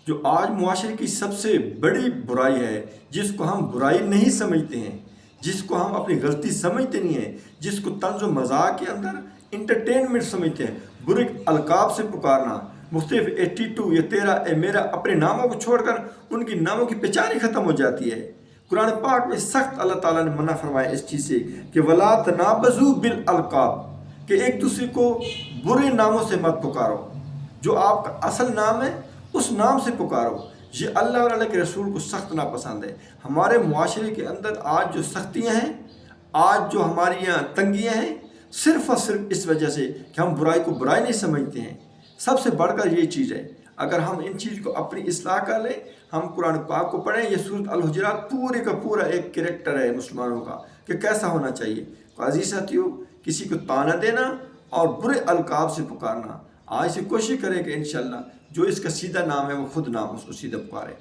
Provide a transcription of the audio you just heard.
جو آج معاشرے کی سب سے بڑی برائی ہے، جس کو ہم برائی نہیں سمجھتے ہیں، جس کو ہم اپنی غلطی سمجھتے نہیں ہیں، جس کو طنز و مزاح کے اندر انٹرٹینمنٹ سمجھتے ہیں، برے القاب سے پکارنا، مختلف 82 یا 13 اے میرا اپنے ناموں کو چھوڑ کر ان کی ناموں کی پہچان ہی ختم ہو جاتی ہے۔ قرآن پاک میں سخت اللہ تعالیٰ نے منع فرمایا اس چیز سے کہ وَلَا تَنَابَزُوا بِالْأَلْقَابِ، کہ ایک دوسرے کو برے ناموں سے مت پکارو، جو آپ کا اصل نام ہے اس نام سے پکارو۔ یہ اللہ اور اللہ کے رسول کو سخت ناپسند ہے۔ ہمارے معاشرے کے اندر آج جو سختیاں ہیں، آج جو ہماری یہاں تنگیاں ہیں، صرف اور صرف اس وجہ سے کہ ہم برائی کو برائی نہیں سمجھتے ہیں۔ سب سے بڑھ کر یہ چیز ہے، اگر ہم ان چیز کو اپنی اصلاح کر لیں، ہم قرآن پاک کو پڑھیں، یہ سورۃ الحجرات پورے کا پورا ایک کریکٹر ہے مسلمانوں کا کہ کیسا ہونا چاہیے۔ عزیز ساتھیو، کسی کو طعنہ دینا اور برے القاب سے پکارنا، آج سے کوشش کریں کہ انشاءاللہ جو اس کا سیدھا نام ہے وہ خود نام اس کو سیدھا پکارے۔